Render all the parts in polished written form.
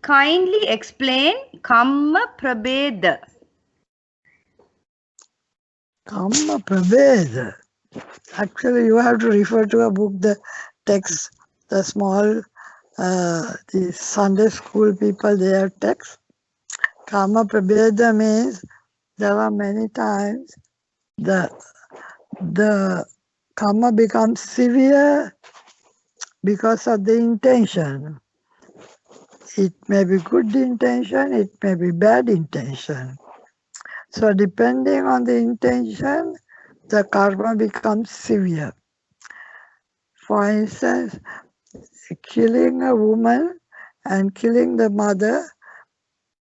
kindly explain Kamma Prabeda. Kamma Prabeda. Actually, you have to refer to a book, the text, the small, the Sunday school people, they have text. Kamma Prabeda means there are many times the karma becomes severe because of the intention. It may be good intention, it may be bad intention. So depending on the intention, the karma becomes severe. For instance, killing a woman and killing the mother,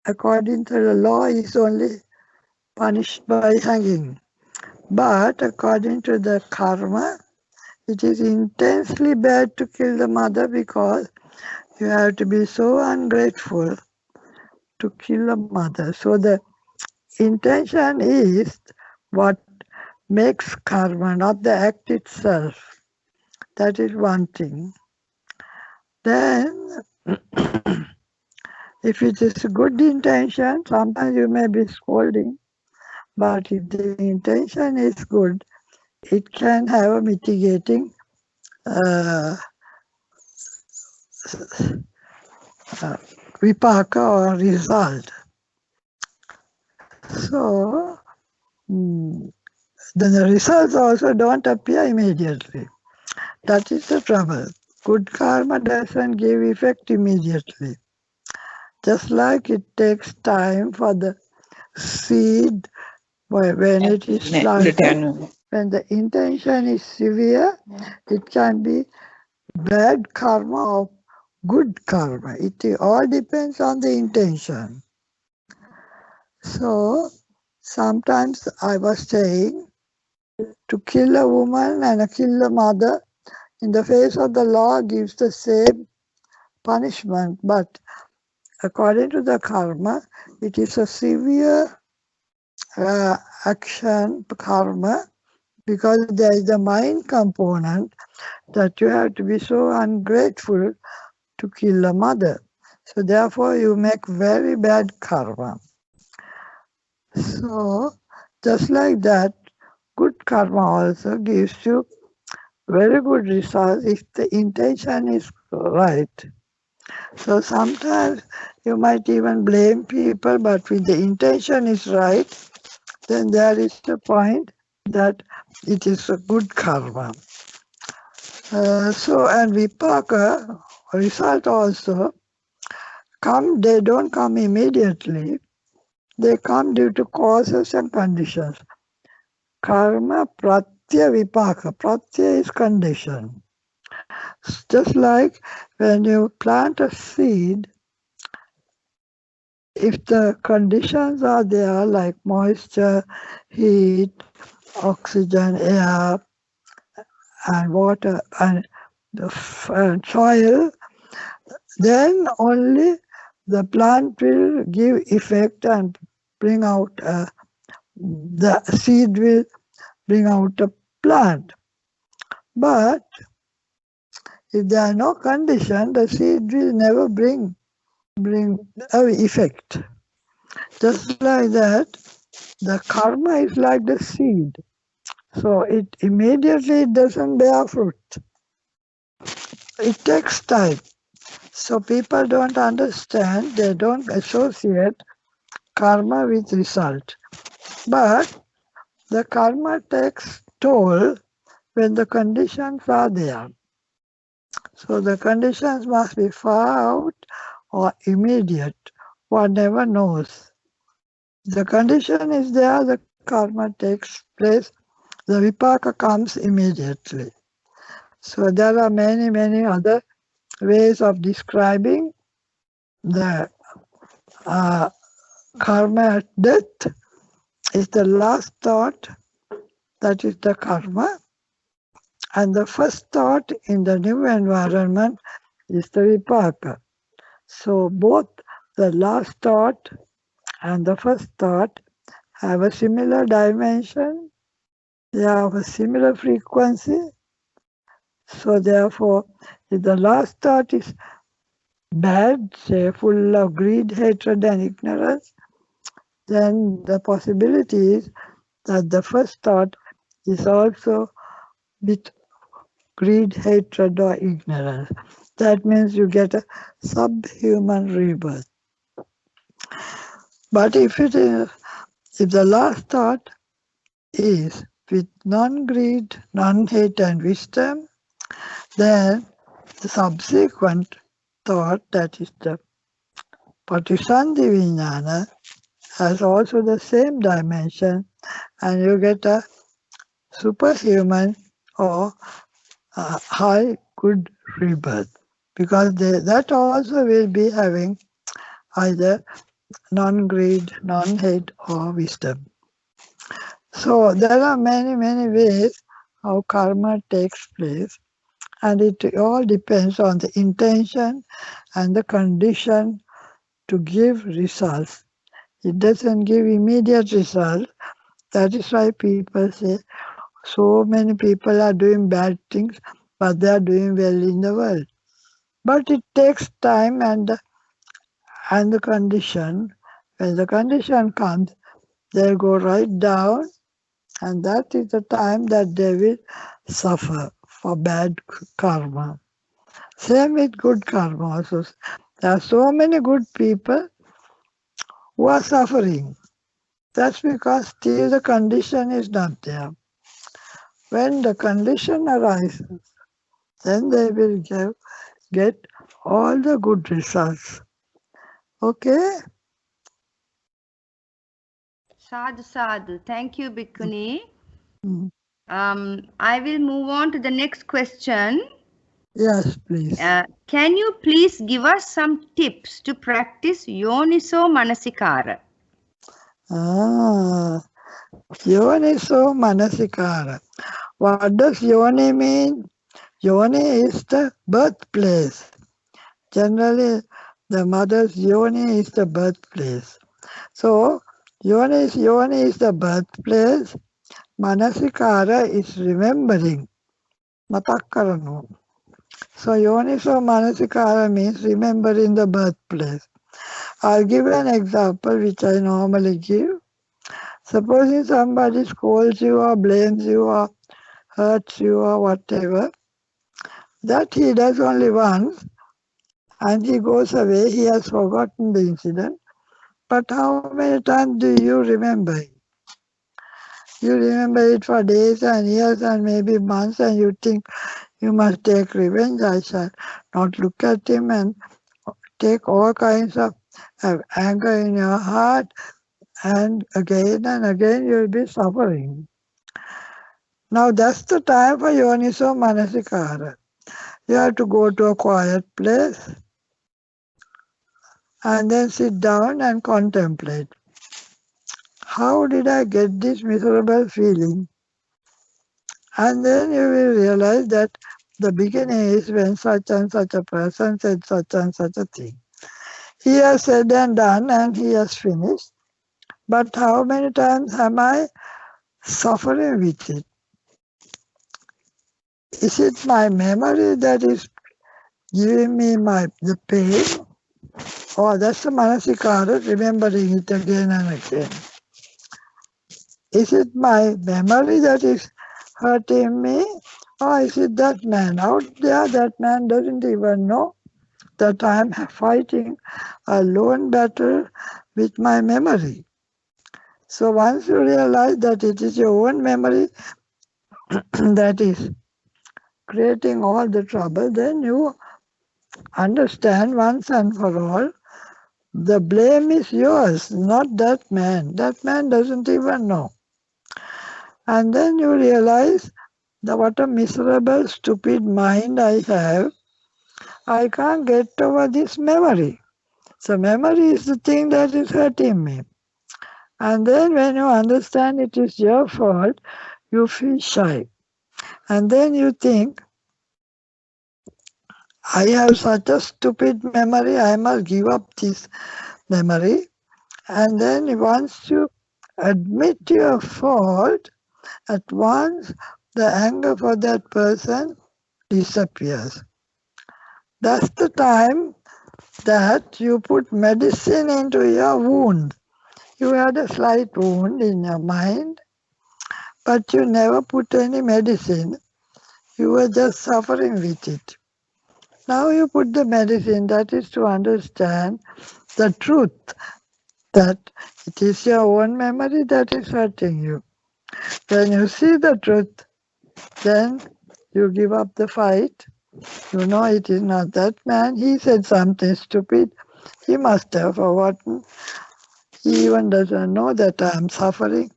according to the law, is only punished by hanging. But according to the karma, it is intensely bad to kill the mother because you have to be so ungrateful to kill a mother. So the intention is what makes karma, not the act itself. That is one thing. Then, if it is a good intention, sometimes you may be scolding, but if the intention is good, it can have a mitigating vipaka or result. So, then the results also don't appear immediately. That is the trouble. Good karma doesn't give effect immediately. Just like it takes time for the seed, when it is planted, when the intention is severe, it can be bad karma or good karma. It all depends on the intention. So, sometimes I was saying, to kill a woman and kill a mother in the face of the law gives the same punishment, but according to the karma, it is a severe action, karma, because there is a mind component that you have to be so ungrateful to kill a mother. So therefore you make very bad karma. So just like that, good karma also gives you very good results if the intention is right. So sometimes you might even blame people, but if the intention is right, then there is a point that it is a good karma. And vipaka, result also, they don't come immediately. They come due to causes and conditions. Karma pratya vipaka. Pratya is condition. Just like when you plant a seed, if the conditions are there like moisture, heat, oxygen, air, and water, and the soil, then only the plant will give effect and bring out, the seed will bring out a plant. But if there are no condition, the seed will never bring effect. Just like that, the karma is like the seed. So it immediately doesn't bear fruit. It takes time. So people don't understand, they don't associate karma with result. But the karma takes toll when the conditions are there. So the conditions must be far out or immediate. One never knows. The condition is there, the karma takes place, the vipaka comes immediately. So there are many, many other ways of describing the karma at death. Is the last thought, that is the karma. And the first thought in the new environment is the vipaka. So both the last thought and the first thought have a similar dimension, they have a similar frequency. So therefore, if the last thought is bad, say full of greed, hatred and ignorance, then the possibility is that the first thought is also with greed, hatred or ignorance. That means you get a subhuman rebirth. But if the last thought is with non-greed, non-hate and wisdom, then the subsequent thought, that is the Patisandhi Vijnana, has also the same dimension, and you get a superhuman or high good rebirth, because that also will be having either non-greed, non-hate or wisdom. So there are many, many ways how karma takes place, and it all depends on the intention and the condition to give results. It doesn't give immediate results. That is why people say so many people are doing bad things, but they are doing well in the world. But it takes time and the condition. When the condition comes, they'll go right down, and that is the time that they will suffer for bad karma. Same with good karma also. There are so many good people who are suffering. That's because still the condition is not there. When the condition arises, then they will get all the good results. Okay? Sadhu, sadhu. Thank you, Bhikkhuni. Mm. I will move on to the next question. Yes, please. Can you please give us some tips to practice Yoniso Manasikara? Yoniso Manasikara. What does yoni mean? Yoni is the birthplace. Generally, the mother's yoni is the birthplace. So, yoni is the birthplace. Manasikara is remembering. Matakkaranu. So, Yoniso Manasikara means remembering the birthplace. I'll give an example which I normally give. Supposing somebody scolds you or blames you or hurts you or whatever, that he does only once and he goes away, he has forgotten the incident. But how many times do you remember it? You remember it for days and years and maybe months, and you think you must take revenge. I shall not look at him, and take all kinds of anger in your heart, and again you'll be suffering. Now that's the time for Yoniso Manasikara. You have to go to a quiet place and then sit down and contemplate. How did I get this miserable feeling? And then you will realize that the beginning is when such and such a person said such and such a thing. He has said and done and he has finished. But how many times am I suffering with it? Is it my memory that is giving me the pain? Or that's the manasikara, remembering it again and again. Is it my memory that is hurting me? Or is it that man out there? That man doesn't even know that I'm fighting a lone battle with my memory. So once you realize that it is your own memory that is creating all the trouble, then you understand once and for all, the blame is yours, not that man. That man doesn't even know. And then you realize that what a miserable, stupid mind I have. I can't get over this memory. So memory is the thing that is hurting me. And then when you understand it is your fault, you feel shy. And then you think, I have such a stupid memory, I must give up this memory. And then once you admit your fault, at once the anger for that person disappears. That's the time that you put medicine into your wound. You had a slight wound in your mind, but you never put any medicine. You were just suffering with it. Now you put the medicine, that is to understand the truth, that it is your own memory that is hurting you. When you see the truth, then you give up the fight. You know it is not that man. He said something stupid. He must have forgotten. He even doesn't know that I am suffering.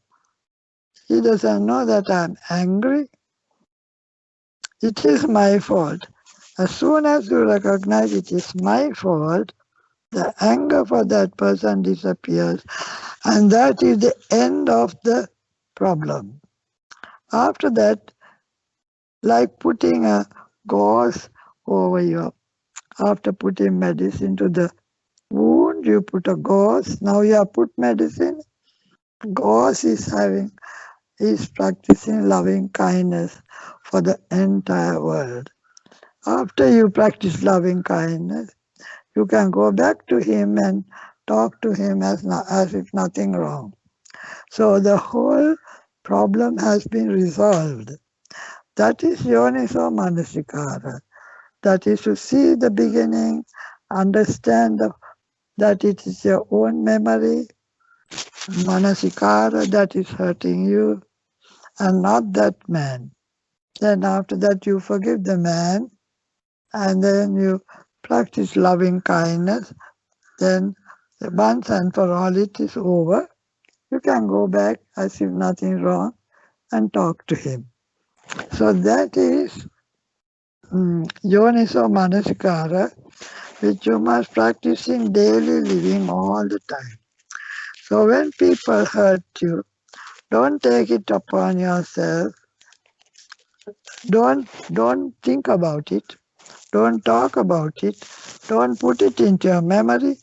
He doesn't know that I am angry. It is my fault. As soon as you recognize it is my fault, the anger for that person disappears, and that is the end of the problem. After that, like putting a gauze over your, after putting medicine to the wound, you put a gauze. Now you have put medicine. Gauze is practicing loving kindness for the entire world. After you practice loving kindness, you can go back to him and talk to him as if nothing wrong. So the whole problem has been resolved. That is yoniso manasikara. That is to see the beginning, understand that it is your own memory, manasikara that is hurting you, and not that man. Then after that you forgive the man, and then you practice loving kindness. Then once and for all it is over, you can go back as if nothing wrong and talk to him. So that is yoniso manasikara, which you must practice in daily living all the time. So when people hurt you, don't take it upon yourself. Don't think about it. Don't talk about it. Don't put it into your memory.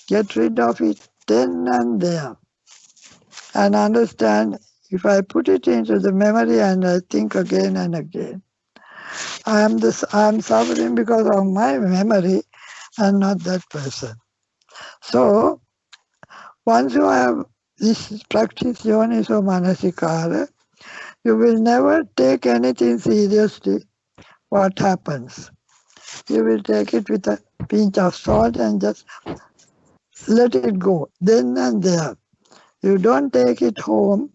Get rid of it then and there. And understand, if I put it into the memory and I think again and again, I am suffering because of my memory and not that person. So once you have this practice yoniso manasikara, you will never take anything seriously what happens. You will take it with a pinch of salt and just let it go then and there. You don't take it home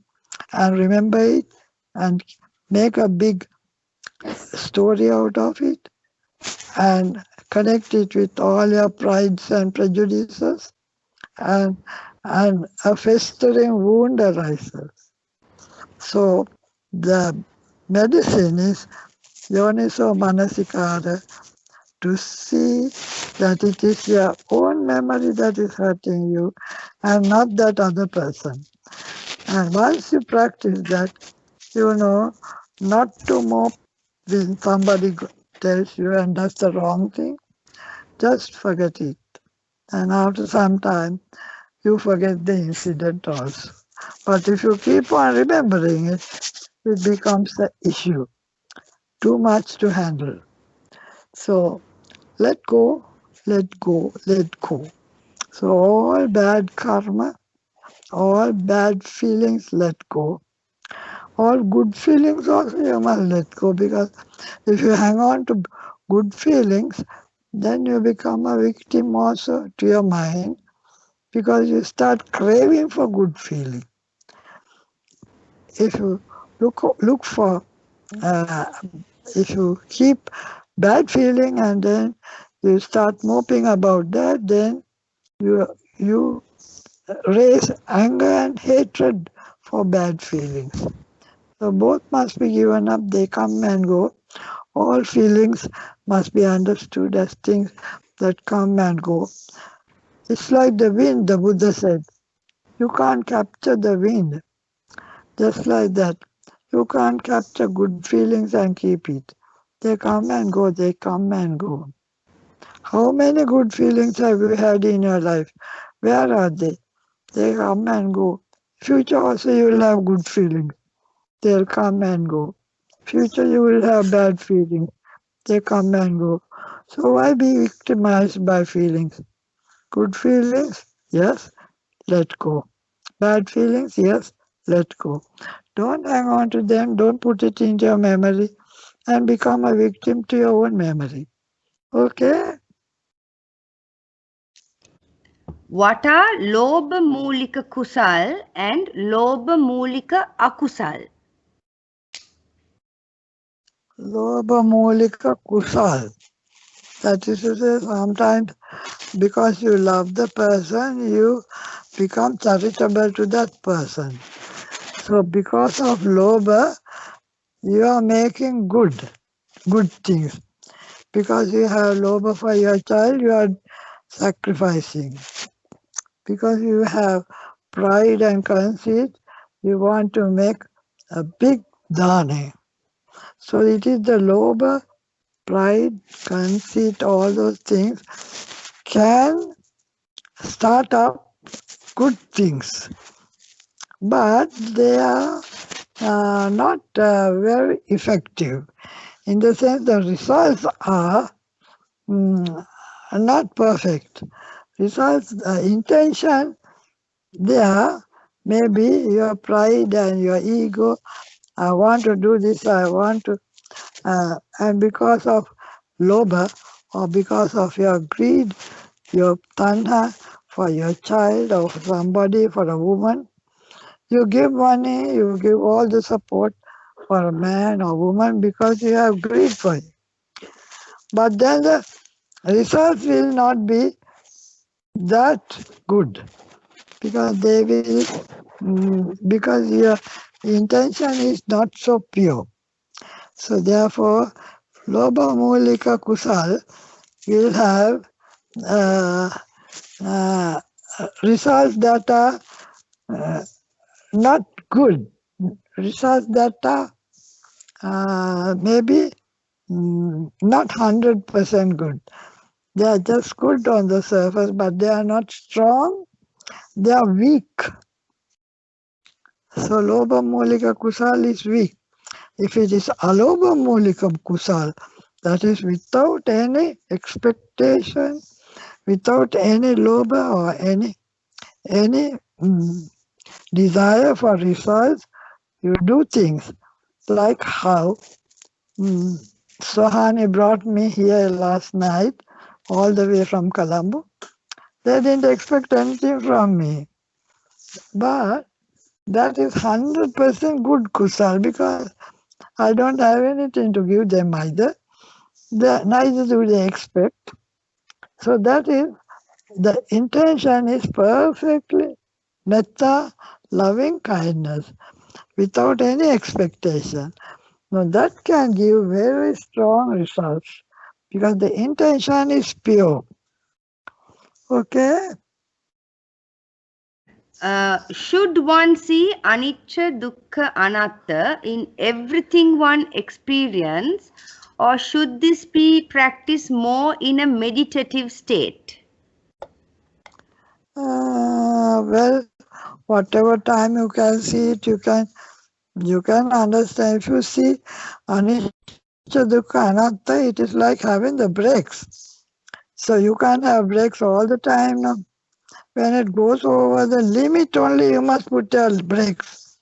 and remember it and make a big story out of it and connect it with all your prides and prejudices, and a festering wound arises. So the medicine is yoniso manasikara, to see that it is your own memory that is hurting you and not that other person. And once you practice that, you know not to mope when somebody tells you and does the wrong thing. Just forget it. And after some time, you forget the incident also. But if you keep on remembering it, it becomes the issue. Too much to handle. So let go, let go, let go. So all bad karma, all bad feelings, let go. All good feelings also you must let go, because if you hang on to good feelings, then you become a victim also to your mind, because you start craving for good feeling. If you look for, if you keep bad feeling and then you start moping about that, then you raise anger and hatred for bad feelings. So both must be given up, they come and go. All feelings must be understood as things that come and go. It's like the wind, the Buddha said. You can't capture the wind. Just like that. You can't capture good feelings and keep it. They come and go, they come and go. How many good feelings have you had in your life? Where are they? They come and go. Future also you will have good feelings. They'll come and go. Future you will have bad feelings. They come and go. So why be victimized by feelings? Good feelings, yes, let go. Bad feelings, yes, let go. Don't hang on to them, don't put it into your memory and become a victim to your own memory. Okay? What are lobha moolika kusal and lobha moolika akusal? Lobha Molika Kusal. That is to say, sometimes because you love the person, you become charitable to that person. So because of lobha, you are making good things. Because you have lobha for your child, you are sacrificing. Because you have pride and conceit, you want to make a big dana. So it is the lobha, pride, conceit, all those things can start up good things, but they are not very effective. In the sense, the results are not perfect. Results, intention, they are maybe your pride and your ego. I want to do this, I want to, and because of lobha or because of your greed, your tanha for your child or for somebody, for a woman, you give money, you give all the support for a man or woman because you have greed for it. But then the results will not be that good because they will, because your intention is not so pure. So therefore, Lobha Mulika Kusal will have uh, uh, results that are not good, results that are maybe not 100% good. They are just good on the surface, but they are not strong, they are weak. So Lobha Mulika Kusal is weak. If it is Alobha Mulika Kusal, that is without any expectation, without any lobha or any desire for results, you do things like how Sohani brought me here last night, all the way from Colombo. They didn't expect anything from me. But that is 100% good kusal because I don't have anything to give them either. Neither do they expect. So that is, the intention is perfectly metta, loving kindness, without any expectation. Now that can give very strong results because the intention is pure. Okay? Should one see anicca, dukkha, anatta in everything one experience, or should this be practiced more in a meditative state? Well, whatever time you can see it, you can understand. If you see anicca, dukkha, anatta, it is like having the brakes. So you can't have brakes all the time. No? When it goes over the limit only, you must put your brakes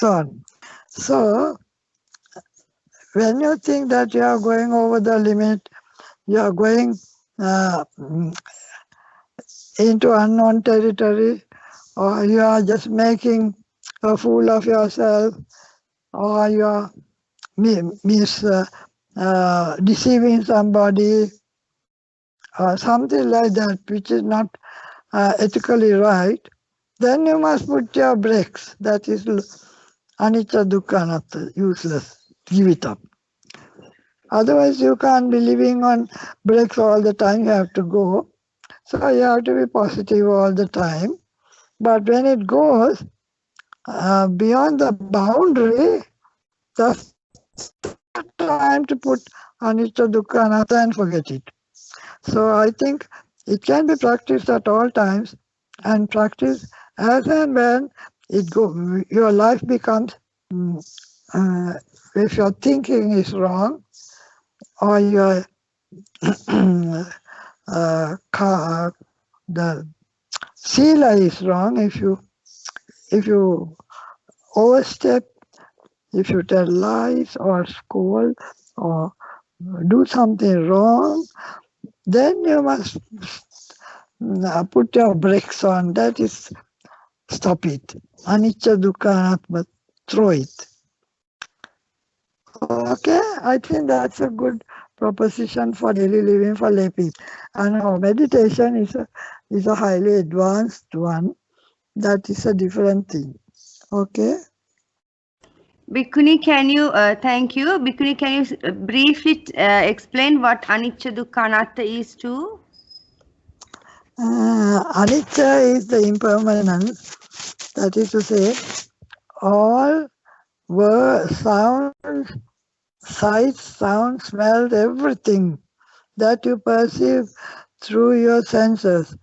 on. So when you think that you are going over the limit, you are going uh, into unknown territory, or you are just making a fool of yourself, or you are deceiving somebody, or something like that, which is not ethically right, then you must put your brakes. That is anicca, dukkha, anatta, useless. Give it up. Otherwise, you can't be living on brakes all the time. You have to go. So you have to be positive all the time. But when it goes beyond the boundary, that's the time to put anicca, dukkha, anatta and forget it. So I think it can be practiced at all times and practice as and when your life becomes, if your thinking is wrong or your the sila is wrong if you overstep, if you tell lies or scold or do something wrong, then you must put your brakes on. That is, stop it. Anicca, dukkha, anatta, throw it. Okay, I think that's a good proposition for daily living for lay people. And our meditation is a highly advanced one. That is a different thing. Okay. Bhikkhuni, can you, thank you. Bhikkhuni, can you briefly explain what anicca, dukkha, anatta is too? Anicca is the impermanence. That is to say, all sounds, sights, sounds, smells, everything that you perceive through your senses,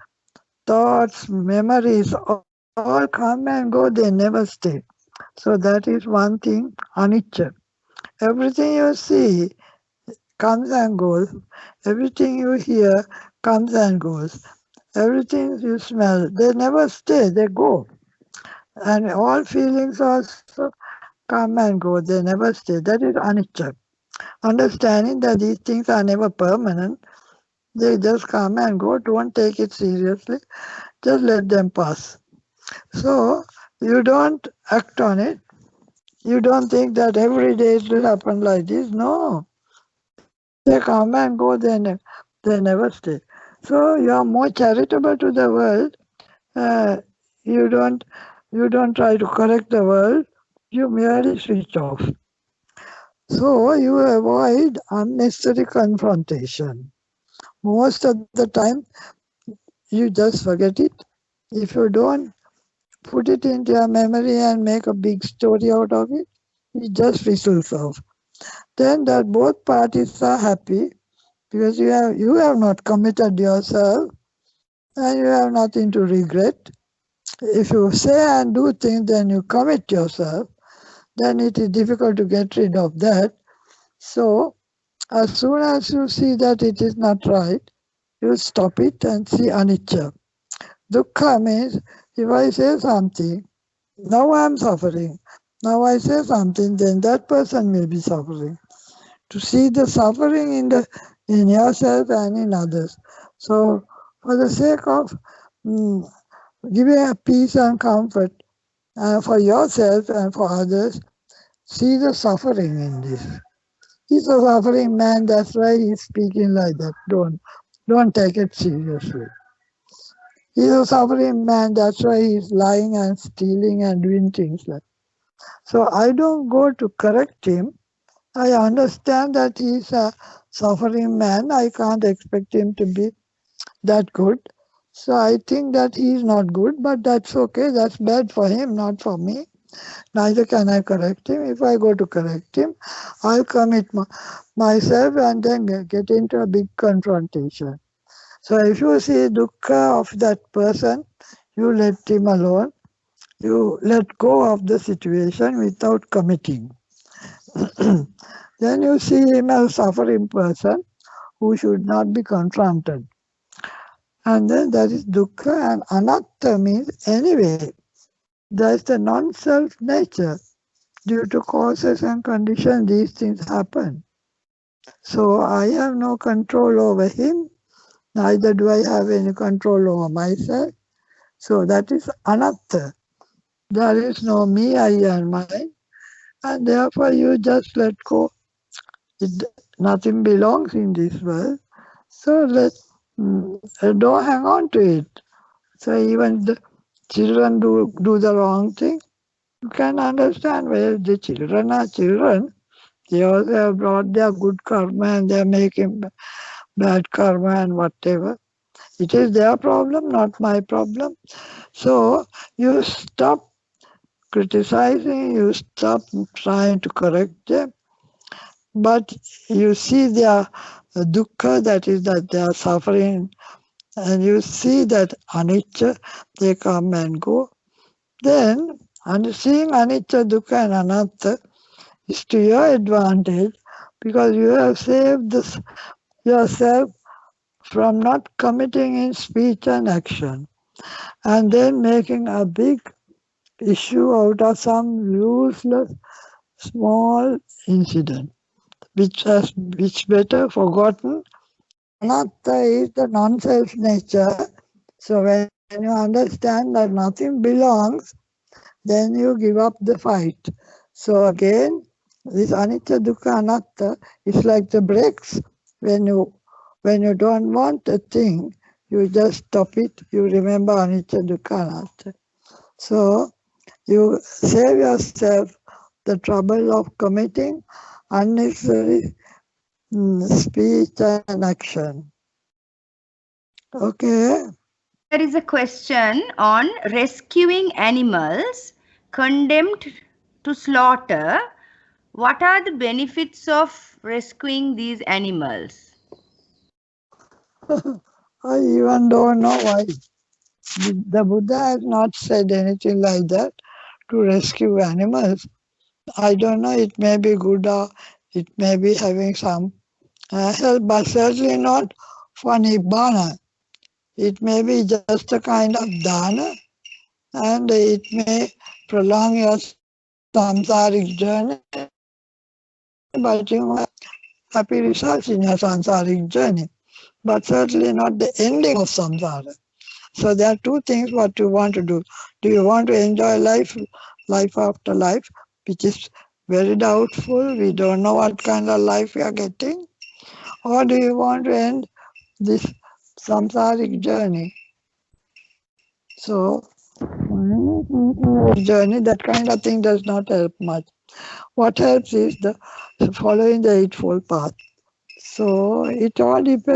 thoughts, memories, all come and go, they never stay. So that is one thing, anicca. Everything you see comes and goes. Everything you hear comes and goes. Everything you smell, they never stay, they go. And all feelings also come and go, they never stay. That is anicca. Understanding that these things are never permanent, they just come and go. Don't take it seriously. Just let them pass. So you don't act on it. You don't think that every day it will happen like this. No. They come and go, they never stay. So you are more charitable to the world. Uh, you don't you don't try to correct the world. You merely switch off. So you avoid unnecessary confrontation. Most of the time, you just forget it. If you don't put it into your memory and make a big story out of it, it just fizzles off. Then that both parties are happy because you have not committed yourself and you have nothing to regret. If you say and do things, then you commit yourself, then it is difficult to get rid of that. So as soon as you see that it is not right, you stop it and see anicca. Dukkha means if I say something, now I am suffering. Now I say something, then that person will be suffering. To see the suffering in yourself and in others. So for the sake of mm, giving a peace and comfort for yourself and for others, see the suffering in this. He's a suffering man, that's why he's speaking like that. Don't take it seriously. He's a suffering man, that's why he's lying and stealing and doing things like that. So I don't go to correct him. I understand that he's a suffering man. I can't expect him to be that good. So I think that he's not good, but that's okay. That's bad for him, not for me. Neither can I correct him. If I go to correct him, I'll commit myself and then get into a big confrontation. So if you see dukkha of that person, you let him alone. You let go of the situation without committing. Then you see him as a suffering person who should not be confronted. And then that is dukkha, and anatta means anyway. There is the non-self nature. Due to causes and conditions, these things happen. So I have no control over him, neither do I have any control over myself. So that is anatta. There is no me, I and mine, and therefore you just let go. Nothing belongs in this world, so don't hang on to it. So even the children do the wrong thing, you can understand where the children are children. They also have brought their good karma and they are making bad karma and whatever. It is their problem, not my problem. So you stop criticizing, you stop trying to correct them, but you see their dukkha, that is that they are suffering, and you see that anicca, they come and go. Then, seeing anicca, dukkha and anatta is to your advantage because you have saved yourself from not committing in speech and action, and then making a big issue out of some useless small incident, which better forgotten. Anatta is the non-self nature. So when you understand that nothing belongs, then you give up the fight. So again, this anicca, dukkha, anatta is like the brakes. When you don't want a thing, you just stop it. You remember anicca, dukkha, anatta. So you save yourself the trouble of committing unnecessary speech and action. Okay. There is a question on rescuing animals condemned to slaughter. What are the benefits of rescuing these animals? I even don't know why. The Buddha has not said anything like that to rescue animals. I don't know, it may be good or it may be having some help, but certainly not for Nibbana. It may be just a kind of dana, and it may prolong your samsaric journey, but you may have happy results in your samsaric journey, but certainly not the ending of samsara. So there are two things what you want to do. Do you want to enjoy life after life, which is very doubtful, we don't know what kind of life we are getting, or do you want to end this samsaric journey? So, journey, that kind of thing does not help much. What helps is the following the Eightfold Path. So it all depends